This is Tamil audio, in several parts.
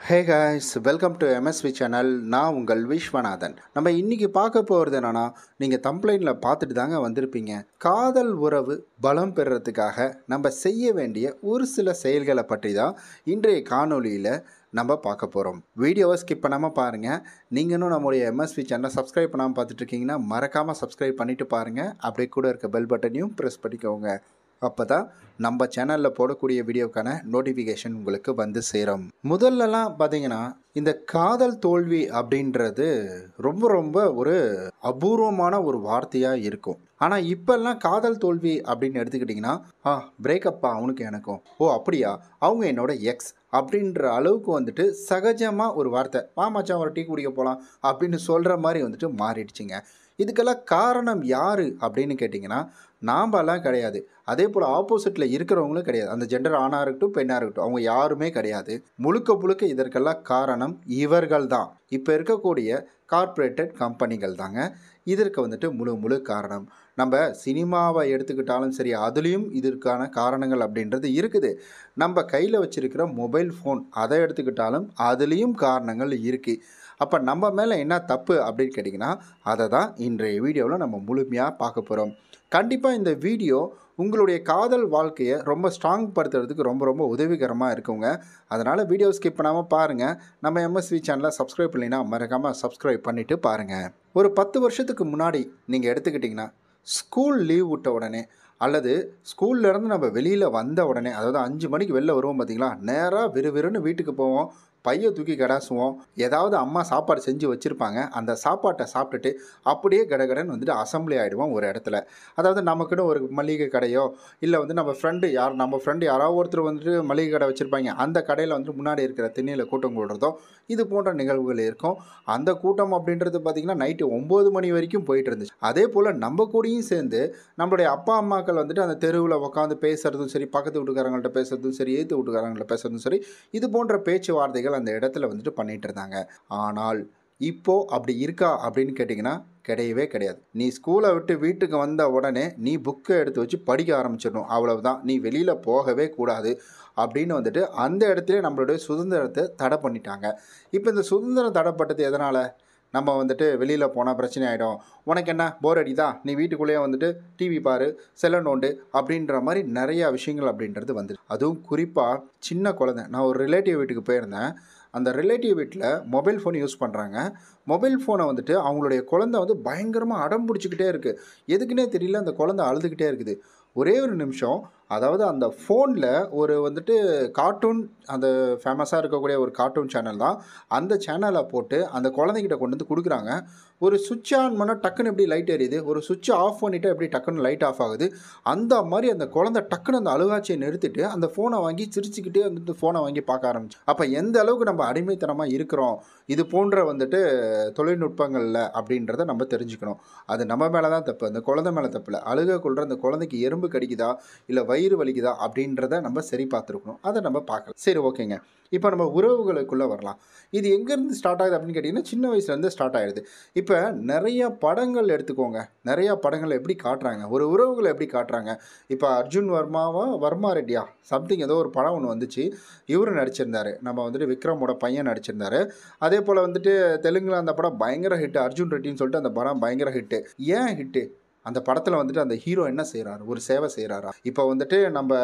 Hey guys, welcome to MSV channel. நான் உங்கள் விஸ்வநாதன். நம்ம இன்னைக்கு பார்க்க போகிறது என்னன்னா, நீங்கள் தம்ப்ளைனில் பார்த்துட்டு தாங்க வந்திருப்பீங்க. காதல் உறவு பலம் பெறுறதுக்காக நம்ம செய்ய வேண்டிய ஒரு சில செயல்களை பற்றி தான் இன்றைய காணொளியில் நம்ம பார்க்க போகிறோம். வீடியோவை ஸ்கிப் பண்ணாமல் பாருங்கள். நீங்கள் இன்னும் நம்முடைய எம்எஸ்வி சேனலை சப்ஸ்கிரைப் பண்ணாமல் பார்த்துட்ருக்கீங்கன்னா மறக்காமல் சப்ஸ்கிரைப் பண்ணிவிட்டு பாருங்கள். அப்படியே கூட இருக்க பெல் பட்டனையும் ப்ரெஸ் பண்ணிக்கோங்க. அப்போ தான் நம்ம சேனலில் போடக்கூடிய வீடியோக்கான நோட்டிஃபிகேஷன் உங்களுக்கு வந்து சேரும். முதல்லலாம் பார்த்தீங்கன்னா, இந்த காதல் தோல்வி அப்படின்றது ரொம்ப ரொம்ப ஒரு அபூர்வமான ஒரு வார்த்தையாக இருக்கும். ஆனால் இப்போல்லாம் காதல் தோல்வி அப்படின்னு எடுத்துக்கிட்டிங்கன்னா, பிரேக்கப்பா அவனுக்கு எனக்கும், ஓ அப்படியா, அவங்க என்னோட எக்ஸ் அப்படின்ற அளவுக்கு வந்துட்டு சகஜமாக ஒரு வார்த்தை, மச்சான் ஒரு டீ குடிக்க போகலாம் அப்படின்னு சொல்கிற மாதிரி வந்துட்டு மாறிடுச்சுங்க. இதுக்கெல்லாம் காரணம் யார் அப்படின்னு கேட்டிங்கன்னா, நாம்பெல்லாம் கிடையாது. அதே போல் ஆப்போசிட்டில் இருக்கிறவங்களும் கிடையாது. அந்த ஜெண்டர் ஆணாக இருக்கட்டும் பெண்ணாக இருக்கட்டும், அவங்க யாருமே கிடையாது. முழுக்க இதற்கெல்லாம் காரணம் இவர்கள் தான். இப்போ இருக்கக்கூடிய கார்ப்பரேட்டட் கம்பெனிகள் தாங்க இதற்கு வந்துட்டு முழு காரணம். நம்ம சினிமாவை எடுத்துக்கிட்டாலும் சரி, அதுலேயும் இதற்கான காரணங்கள் அப்படின்றது இருக்குது. நம்ம கையில் வச்சுருக்கிற மொபைல் ஃபோன் அதை எடுத்துக்கிட்டாலும் அதுலேயும் காரணங்கள் இருக்குது. அப்போ நம்ம மேலே என்ன தப்பு அப்படின்னு கேட்டிங்கன்னா, அதை தான் இன்றைய வீடியோவில் நம்ம முழுமையாக பார்க்க போகிறோம். கண்டிப்பாக இந்த வீடியோ உங்களுடைய காதல் வாழ்க்கையை ரொம்ப ஸ்ட்ராங் படுத்துறதுக்கு ரொம்ப உதவிகரமாக இருக்குங்க. அதனால் வீடியோ ஸ்கிப் பண்ணாமல் பாருங்கள். நம்ம எம்எஸ்வி சேனலை சப்ஸ்கிரைப் பண்ணினா மறக்காமல் சப்ஸ்கிரைப் பண்ணிவிட்டு பாருங்கள். ஒரு 10 வருஷத்துக்கு முன்னாடி நீங்கள் எடுத்துக்கிட்டிங்கன்னா, ஸ்கூல் லீவ் விட்ட உடனே அல்லது ஸ்கூல்லேருந்து நம்ம வெளியில் வந்த உடனே, அதாவது 5 மணிக்கு வெளில வருவோம் பார்த்தீங்களா, நேராக விறுவிறுன்னு வீட்டுக்கு போவோம். பையை தூக்கி கடாசுவோம். ஏதாவது அம்மா சாப்பாடு செஞ்சு வச்சுருப்பாங்க. அந்த சாப்பாட்டை சாப்பிட்டுட்டு அப்படியே கடகடன்னு வந்துட்டு அசம்பிளி ஆகிடுவோம் ஒரு இடத்துல. அதாவது நமக்குன்னு ஒரு மளிகை கடையோ இல்லை வந்து நம்ம ஃப்ரெண்டு யாராவது ஒருத்தர் வந்துட்டு மளிகை கடை வச்சுருப்பாங்க. அந்த கடையில் வந்துட்டு முன்னாடி இருக்கிற திண்ணையில் கூட்டம் கூடுறதோ இது போன்ற நிகழ்வுகள் இருக்கும். அந்த கூட்டம் அப்படின்றது பார்த்திங்கன்னா நைட்டு 9 மணி வரைக்கும் போயிட்டு இருந்துச்சு. அதே போல் நம்ம கூடயும் சேர்ந்து நம்மளுடைய அப்பா அம்மாக்கள் வந்துட்டு அந்த தெருவில் உட்காந்து பேசுகிறதும் சரி, பக்கத்து வீட்டுக்காரங்கள்ட்ட பேசுகிறதும் சரி, எதிர்த்து வீட்டுக்காரங்கள்ட்ட பேசுகிறதும் சரி, இது போன்ற பேச்சுவார்த்தைகள் அந்த இடத்துல வந்துட்டு பண்ணிட்டு இருந்தாங்க. ஆனால் இப்போ அப்படி இருக்கா அப்படின்னு கேட்டிங்கன்னா கிடையவே கிடையாது. நீ ஸ்கூலை விட்டு வீட்டுக்கு வந்த உடனே நீ புக்கை எடுத்து வச்சு படிக்க ஆரம்பிச்சிடணும், அவ்வளவுதான். நீ வெளியில் போகவே கூடாது அப்படின்னு வந்துட்டு அந்த இடத்துல நம்மளுடைய சுதந்திரத்தை தடை பண்ணிட்டாங்க. இப்போ இந்த சுதந்திரம் தடைப்பட்டது எதனால்? நம்ம வந்துட்டு வெளியில் போனால் பிரச்சனை ஆகிடும், உனக்கு என்ன போர் அடிதா, நீ வீட்டுக்குள்ளேயே வந்துட்டு டிவி பாரு, செல்ல நோண்டு அப்படின்ற மாதிரி நிறையா விஷயங்கள் அப்படின்றது வந்து. அதுவும் குறிப்பாக சின்ன குழந்தை. நான் ஒரு ரிலேட்டிவ் வீட்டுக்கு போயிருந்தேன். அந்த ரிலேட்டிவ் வீட்டில் மொபைல் ஃபோன் யூஸ் பண்ணுறாங்க. மொபைல் ஃபோனை வந்துட்டு அவங்களுடைய குழந்தை வந்து பயங்கரமாக அடம் பிடிச்சிக்கிட்டே இருக்குது. எதுக்குன்னே தெரியல, அந்த குழந்தை அழுதுகிட்டே இருக்குது. ஒரே ஒரு நிமிஷம், அதாவது அந்த ஃபோனில் ஒரு வந்துட்டு கார்ட்டூன், அந்த ஃபேமஸாக இருக்கக்கூடிய ஒரு கார்ட்டூன் சேனல் தான். அந்த சேனலை போட்டு அந்த குழந்தைகிட்ட கொண்டு வந்து கொடுக்குறாங்க. ஒரு சுவிட்ச் ஆன் பண்ணால் டக்குன்னு எப்படி லைட் எரியுது, ஒரு சுவிட்ச் ஆஃப் பண்ணிவிட்டு எப்படி டக்குன்னு லைட் ஆஃப் ஆகுது, அந்த மாதிரி அந்த குழந்தை டக்குன்னு அந்த அழுகாட்சியை நிறுத்திட்டு அந்த ஃபோனை வாங்கி சிரிச்சுக்கிட்டே வந்துட்டு ஃபோனை வாங்கி பார்க்க ஆரம்பிச்சு. அப்போ எந்த அளவுக்கு நம்ம அடிமைத்தனமாக இருக்கிறோம் இது போன்ற வந்துட்டு தொழில்நுட்பங்களில் அப்படின்றத நம்ம தெரிஞ்சுக்கணும். அது நம்ம மேலே தான் தப்பு, அந்த குழந்தை மேலே தப்பு இல்லை. அழுக கொள்கிற அந்த குழந்தைக்கு எறும்பு கடிக்குதா இல்லை வயிறு வலிக்குதா அப்படின்றத நம்ம சரி பார்த்துருக்கணும். அதை நம்ம பார்க்கலாம். சரி, ஓகேங்க. இப்போ நம்ம உறவுகளுக்குள்ளே வரலாம். இது எங்கேருந்து ஸ்டார்ட் ஆகுது அப்படின்னு கேட்டிங்கன்னா, சின்ன வயசுலேருந்து ஸ்டார்ட் ஆகிடுது. இப்போ நிறைய படங்கள் எடுத்துக்கோங்க. நிறையா படங்கள் எப்படி காட்டுறாங்க, ஒரு உறவுகளை எப்படி காட்டுறாங்க. இப்போ அர்ஜுன் வர்மா ரெட்டியா சம்திங் ஏதோ ஒரு படம் ஒன்று வந்துச்சு. இவர் நடிச்சிருந்தார். நம்ம வந்துட்டு விக்ரமோட பையன் நடிச்சிருந்தார். அதே போல் வந்துட்டு தெலுங்கில் அந்த படம் பயங்கர ஹிட்டு. அர்ஜுன் ரெட்டின்னு சொல்லிட்டு அந்த படம் பயங்கர ஹிட்டு. ஏன் ஹிட்டு? அந்த படத்தில் வந்துட்டு அந்த ஹீரோ என்ன செய்கிறாரு, ஒரு சேவை செய்கிறாரா. இப்போ வந்துட்டு நம்ம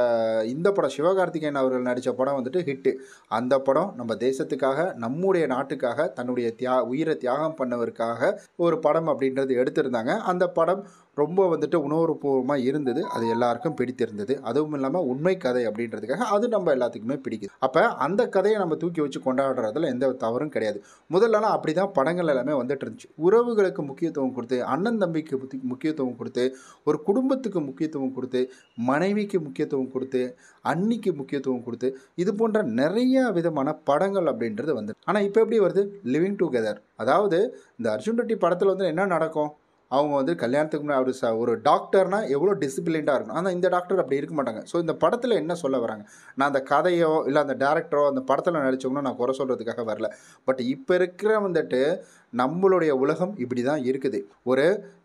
இந்த படம் சிவகார்த்திகேயன் அவர்கள் நடித்த படம் வந்துட்டு ஹிட்டு. அந்த படம் நம்ம தேசத்துக்காக, நம்முடைய நாட்டுக்காக தன்னுடைய உயிரை தியாகம் பண்ணவருக்காக ஒரு படம் அப்படின்றது எடுத்திருந்தாங்க. அந்த படம் ரொம்ப வந்துட்டு உணர்வுபூர்வமாக இருந்தது. அது எல்லாருக்கும் பிடித்திருந்தது. அதுவும் இல்லாமல் உண்மை கதை அப்படின்றதுக்காக அது நம்ம எல்லாத்துக்குமே பிடிக்குது. அப்போ அந்த கதையை நம்ம தூக்கி வச்சு கொண்டாடுறதுல எந்த தவறும் கிடையாது. முதல்லலாம் அப்படி தான் படங்கள் எல்லாமே வந்துட்டு இருந்துச்சு. உறவுகளுக்கு முக்கியத்துவம் கொடுத்து, அண்ணன் தம்பிக்கு முக்கியத்துவம் கொடுத்து, ஒரு குடும்பத்துக்கு முக்கியத்துவம் கொடுத்து, மனைவிக்கு முக்கியத்துவம் கொடுத்து, அன்னிக்கு முக்கியத்துவம் கொடுத்து, இது போன்ற நிறைய விதமான படங்கள் அப்படின்றது வந்து. ஆனால் இப்போ எப்படி வருது, லிவிங் டுகெதர். அதாவது இந்த அர்ஜுன் ரெட்டி படத்தில் வந்து என்ன நடக்கும், அவங்க வந்து கல்யாணத்துக்கு முன்னாடி ஒரு டாக்டர்னால் எவ்வளோ டிசிப்ளின்டாக இருக்கணும். ஆனால் இந்த டாக்டர் அப்படி இருக்க மாட்டாங்க. ஸோ இந்த படத்தில் என்ன சொல்ல வராங்க, நான் அந்த கதையோ இல்லை அந்த டேரக்டரோ அந்த படத்தில் நடித்தவங்களோ நான் குறை சொல்கிறதுக்காக வரல. பட் இப்போ இருக்கிற வந்துட்டு நம்மளுடைய உலகம் இப்படி தான் இருக்குது.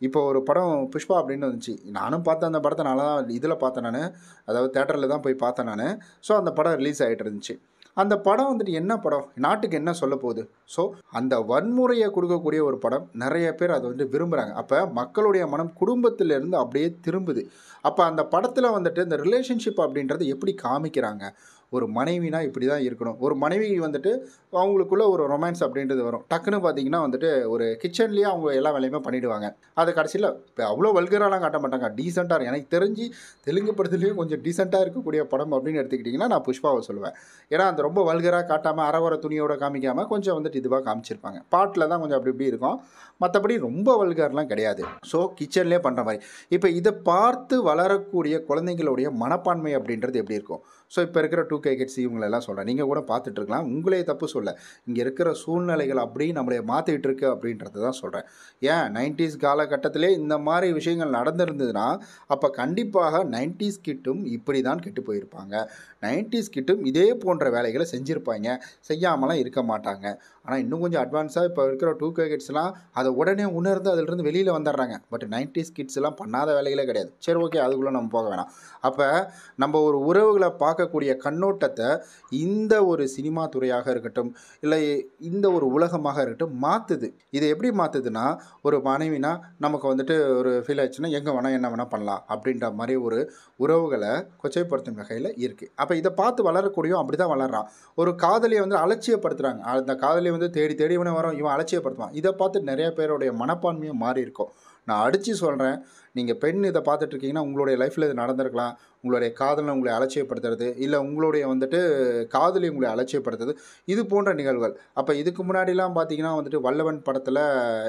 இப்போ ஒரு படம் புஷ்பா அப்படின்னு வந்துச்சு. நானும் பார்த்தேன் அந்த படத்தை. நல்லா இதில் பார்த்தேன் நான், அதாவது தேட்டரில் தான் போய் பார்த்தேன் நான். ஸோ அந்த படம் ரிலீஸ் ஆகிட்டு இருந்துச்சு. அந்த படம் வந்துட்டு என்ன படம், நாட்டுக்கு என்ன சொல்ல போகுது? ஸோ அந்த வன்முறையை கொடுக்கக்கூடிய ஒரு படம் நிறைய பேர் அதை வந்து விரும்புகிறாங்க. அப்போ மக்களுடைய மனம் குடும்பத்திலேருந்து அப்படியே திரும்புது. அப்போ அந்த படத்தில் வந்துட்டு இந்த ரிலேஷன்ஷிப் அப்படின்றத எப்படி காமிக்கிறாங்க? ஒரு மனைவினா இப்படி தான் இருக்கணும். ஒரு மனைவி வந்துட்டு அவங்களுக்குள்ள ஒரு ரொமான்ஸ் அப்படின்றது வரும். டக்குன்னு பார்த்தீங்கன்னா வந்துட்டு ஒரு கிச்சன்லேயே அவங்க எல்லா வேலையுமே பண்ணிவிடுவாங்க. அது கடைசியில் இப்போ அவ்வளோ வல்கராலாம் காட்ட மாட்டாங்க. டீசெண்டாக இருக்கும். எனக்கு தெரிஞ்சு தெலுங்கு படத்துலேயும் கொஞ்சம் டீசெண்டாக இருக்கக்கூடிய படம் அப்படின்னு எடுத்துக்கிட்டிங்கன்னா நான் புஷ்பாவை சொல்லுவேன். ஏன்னா அந்த ரொம்ப வல்கராக காட்டாமல் அரைவர துணியோட காமிக்காமல் கொஞ்சம் வந்துட்டு இதுவாக காமிச்சிருப்பாங்க. பாட்டில் தான் கொஞ்சம் அப்படி இப்படி இருக்கும். மற்றபடி ரொம்ப வல்கர்லாம் கிடையாது. ஸோ கிச்சன்லேயே பண்ணுற மாதிரி. இப்போ இதை பார்த்து வளரக்கூடிய குழந்தைங்களுடைய மனப்பான்மை அப்படின்றது எப்படி இருக்கும்? ஸோ இப்போ இருக்கிற 2K கிட்ஸ் இவங்களெல்லாம் சொல்கிறேன். நீங்கள் கூட பார்த்துட்ருக்கலாம். உங்களே தப்பு சொல்ல. இங்கே இருக்கிற சூழ்நிலைகள் அப்படி நம்மளை மாற்றிக்கிட்டு இருக்கு அப்படின்றது தான் சொல்கிறேன். ஏன் 90s காலகட்டத்திலே இந்த மாதிரி விஷயங்கள் நடந்திருந்ததுன்னா அப்போ கண்டிப்பாக 90s கிட்டும் இப்படி தான் கெட்டு போயிருப்பாங்க. 90s கிட்டும் இதே போன்ற வேலைகளை செஞ்சுருப்பாங்க. செய்யாமலாம் இருக்க மாட்டாங்க. ஆனால் இன்னும் கொஞ்சம் அட்வான்ஸாக இப்போ இருக்கிற 2K கிட்ஸ்லாம் அதை உடனே உணர்ந்து அதிலிருந்து வெளியில் வந்துடுறாங்க. பட் 90s கிட்ஸ்லாம் பண்ணாத வேலைகளே கிடையாது. சரி, ஓகே, அதுக்குள்ளே நம்ம போக வேணாம். அப்போ நம்ம ஒரு உறவுகளை பார்க்கக்கூடிய கண்ணோட்டத்தை இந்த ஒரு சினிமா துறையாக இருக்கட்டும், இல்லை இந்த ஒரு உலகமாக இருக்கட்டும் மாற்றுது. இதை எப்படி மாற்றுதுன்னா, ஒரு மனைவினா நமக்கு வந்துட்டு ஒரு ஃபீல் ஆச்சுன்னா எங்கே வேணால் என்ன வேணால் பண்ணலாம் அப்படின்ற மாதிரி ஒரு உறவுகளை கொச்சைப்படுத்தும் வகையில் இருக்குது. அப்போ இதை பார்த்து வளரக்கூடியவன் அப்படி தான் வளர்றான். ஒரு காதலியை வந்து அலட்சியப்படுத்துகிறாங்க. அந்த காதலியை வந்து தேடி தேடி இவனை வரும், இவன் அலட்சியப்படுத்துவான். இதை பார்த்து நிறைய பேருடைய மனப்பான்மையும் மாறி இருக்கும். நான் அடித்து சொல்கிறேன், நீங்கள் பெண் இதை பார்த்துட்ருக்கீங்கன்னா உங்களுடைய லைஃப்பில் இது நடந்திருக்கலாம். உங்களுடைய காதலை உங்களை அலட்சியப்படுத்துறது, இல்லை உங்களுடைய வந்துட்டு காதலி உங்களை அலட்சியப்படுத்துறது, இது போன்ற நிகழ்வுகள். அப்போ இதுக்கு முன்னாடிலாம் பார்த்தீங்கன்னா வந்துட்டு வல்லவன் படத்தில்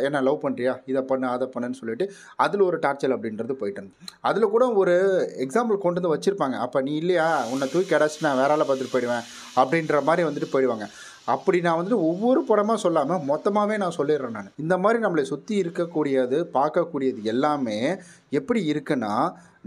என்ன லவ் பண்ணுறியா, இதை பண்ணு அதை பண்ணுன்னு சொல்லிட்டு அதில் ஒரு டார்ச்சல் அப்படின்றது போயிட்டு இருந்தது. அதில் கூட ஒரு எக்ஸாம்பிள் கொண்டு வந்து வச்சுருப்பாங்க. அப்போ நீ இல்லையா, உன்னை தூக்கி அடைச்சிட்டு நான் வேற ஆளை பார்த்துட்டு போயிடுவேன் அப்படின்ற மாதிரி வந்துட்டு போயிடுவாங்க. அப்படி நான் வந்துட்டு ஒவ்வொரு படமாக சொல்லாமல் மொத்தமாகவே நான் சொல்லிடுறேன். நான் இந்த மாதிரி நம்மளை சுற்றி இருக்கக்கூடியது பார்க்கக்கூடியது எல்லாமே எப்படி இருக்குன்னா,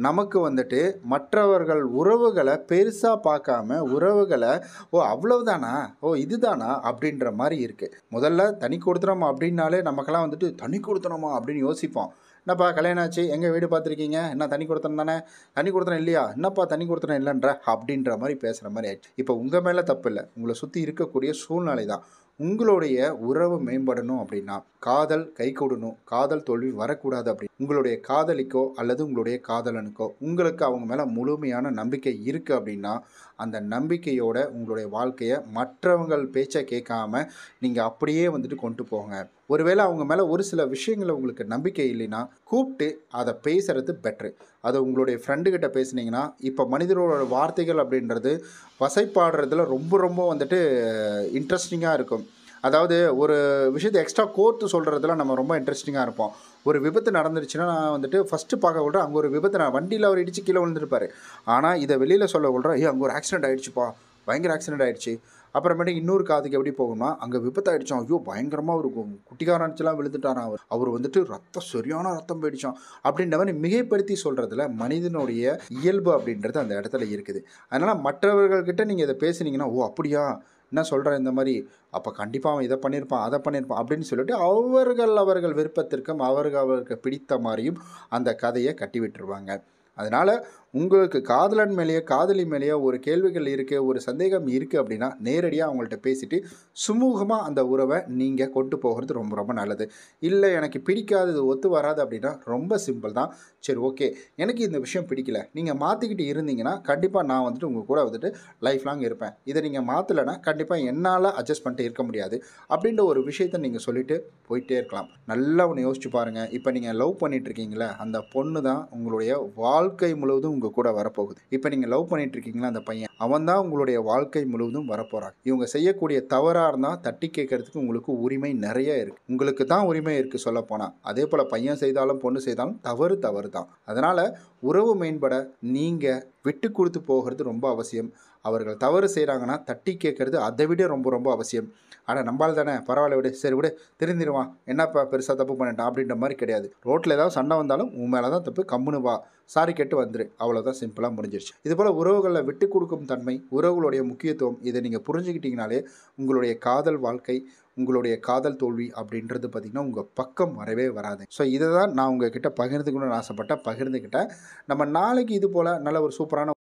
நமக்கு வந்துட்டு மற்றவர்கள் உறவுகளை பெருசாக பார்க்காம உறவுகளை ஓ அவ்வளவுதானா, ஓ இதுதானா அப்படின்ற மாதிரி இருக்குது. முதல்ல தனி கொடுத்துனோமா அப்படின்னாலே நமக்கெல்லாம் வந்துட்டு தனி கொடுத்துனோமா அப்படின்னு யோசிப்போம். என்னப்பா கல்யாணம் ஆச்சு, எங்கள் வீடு பார்த்துருக்கீங்க, என்ன தனி கொடுத்தனம் தானே, தனி கொடுத்தனம் இல்லையா, என்னப்பா தனி கொடுத்தனம் இல்லைன்ற அப்படின்ற மாதிரி பேசுகிற மாதிரி ஆயிடுச்சு. இப்போ உங்கள் மேலே தப்பு இல்லை, உங்களை சுற்றி இருக்கக்கூடிய சூழ்நிலை தான். உங்களுடைய உறவு மேம்படணும் அப்படின்னா காதல் கைகூடணும், காதல் தோல்வி வரக்கூடாது. அப்படி உங்களுடைய காதலிக்கோ அல்லது உங்களுடைய காதலனுக்கோ உங்களுக்கு அவங்க மேலே முழுமையான நம்பிக்கை இருக்குது அப்படின்னா அந்த நம்பிக்கையோட உங்களுடைய வாழ்க்கையை மற்றவங்கள் பேச்சை கேட்காம நீங்கள் அப்படியே வந்துட்டு கொண்டு போங்க. ஒருவேளை அவங்க மேலே ஒரு சில விஷயங்களை உங்களுக்கு நம்பிக்கை இல்லைன்னா கூப்பிட்டு அதை பேசுகிறது பெட்ரு. அதை உங்களுடைய ஃப்ரெண்டுக்கிட்ட பேசுனீங்கன்னா, இப்போ மனிதரோட வார்த்தைகள் அப்படின்றது வசைப்பாடுறதுல ரொம்ப ரொம்ப வந்துட்டு இன்ட்ரெஸ்டிங்காக இருக்கும். அதாவது ஒரு விஷயத்தை எக்ஸ்ட்ரா கோர்த்து சொல்கிறதுல நம்ம ரொம்ப இன்ட்ரெஸ்டிங்காக இருப்போம். ஒரு விபத்து நடந்துருச்சுன்னா நான் வந்துட்டு ஃபஸ்ட்டு பார்க்க விட்றேன், அங்கே ஒரு விபத்து நான் வண்டியில் அவர் இடித்து கீழே விழுந்துருப்பார். ஆனால் இதை வெளியில் சொல்ல விட்றேன், ஐயோ அங்கே ஒரு ஆக்சிடென்ட் ஆகிடுச்சுப்பா, பயங்கர ஆக்சிடென்ட் ஆகிடுச்சு. அப்புறமேட்டு இன்னொரு காதுக்கு எப்படி போகும்னா, அங்கே விபத்து ஆகிடுச்சோம், ஐயோ பயங்கரமாக ஒரு குட்டிக்காரன்ச்செல்லாம் விழுந்துட்டாரான், அவர் வந்துட்டு ரத்தம் சரியான ரத்தம் போயிடுச்சோம் அப்படின்ற மாதிரி மிகைப்படுத்தி சொல்கிறதுல மனிதனுடைய இயல்பு அப்படின்றது அந்த இடத்துல இருக்குது. அதனால் மற்றவர்கள்கிட்ட நீங்கள் இதை பேசுனீங்கன்னா, ஓ அப்படியா என்ன சொல்கிறேன் இந்த மாதிரி, அப்போ கண்டிப்பாக அவன் இதை பண்ணியிருப்பான் அதை பண்ணியிருப்பான் அப்படின்னு சொல்லிட்டு அவர்கள் விருப்பத்திற்கும் அவர்களுக்கு பிடித்த மாதிரியும் அந்த கதையை கட்டி விட்டுருவாங்க. அதனால் உங்களுக்கு காதலன் மேலேயோ காதலி மேலேயோ ஒரு கேள்விகள் இருக்குது, ஒரு சந்தேகம் இருக்குது அப்படின்னா நேரடியாக அவங்கள்ட்ட பேசிவிட்டு சுமூகமாக அந்த உறவை நீங்கள் கொண்டு போகிறது ரொம்ப ரொம்ப நல்லது. இல்லை எனக்கு பிடிக்காது, இது ஒத்து வராது அப்படின்னா ரொம்ப சிம்பிள் தான். சரி ஓகே, எனக்கு இந்த விஷயம் பிடிக்கல, நீங்கள் மாற்றிக்கிட்டு இருந்தீங்கன்னா கண்டிப்பாக நான் வந்துட்டு உங்கள் கூட வந்துட்டு லைஃப் லாங் இருப்பேன். இதை நீங்கள் மாற்றலைன்னா கண்டிப்பாக என்னால் அட்ஜஸ்ட் பண்ணிட்டு இருக்க முடியாது அப்படின்ற ஒரு விஷயத்தை நீங்கள் சொல்லிவிட்டு போயிட்டே இருக்கலாம். நல்லா ஒன்று யோசிச்சு பாருங்கள். இப்போ நீங்கள் லவ் பண்ணிகிட்ருக்கீங்களே அந்த பொண்ணு தான் உங்களுடைய வாழ்க்கை முழுவதும் உங்கள் கூட வரப்போகுது. இப்போ நீங்கள் லவ் பண்ணிட்டு இருக்கீங்களா அந்த பையன், அவன் தான் உங்களுடைய வாழ்க்கை முழுவதும் வரப்போகிறான். இவங்க செய்யக்கூடிய தவறாக இருந்தால் தட்டி கேட்கறதுக்கு உங்களுக்கு உரிமை நிறைய இருக்குது. உங்களுக்கு தான் உரிமை இருக்குது சொல்ல போனால். அதே போல் பையன் செய்தாலும் பொண்ணு செய்தாலும் தவறு தான். அதனால் உறவு மேம்பட நீங்கள் விட்டு கொடுத்து போகிறது ரொம்ப அவசியம். அவர்கள் தவறு செய்கிறாங்கன்னா தட்டி கேட்கறது அதை விட ரொம்ப ரொம்ப அவசியம். ஆனால் நம்பால் தானே, பரவாயில்ல விடு, சரி விடு, திருந்திடுவான், என்னப்பா பெருசாக தப்பு பண்ணிட்டான் அப்படின்ற மாதிரி கிடையாது. ரோட்டில் ஏதாவது சண்டை வந்தாலும் உன் மேலே தான் தப்பு, கம்முனு வா, சாரி கேட்டு வந்துரு, அவ்வளோதான், சிம்பிளாக முடிஞ்சிருச்சு. இதுபோல் உறவுகளில் விட்டு கொடுக்கும் தன்மை, உறவுகளுடைய முக்கியத்துவம், இதை நீங்கள் புரிஞ்சுக்கிட்டீங்கனாலே உங்களுடைய காதல் வாழ்க்கை, உங்களுடைய காதல் தோல்வி அப்படின்றது பார்த்திங்கன்னா உங்கள் பக்கம் வரவே வராது. ஸோ இதை தான் நான் உங்ககிட்ட பகிர்ந்துக்கணும்னு ஆசைப்பட்டேன், பகிர்ந்துக்கிட்டேன். நம்ம நாளைக்கு இது போல் நல்ல ஒரு சூப்பரான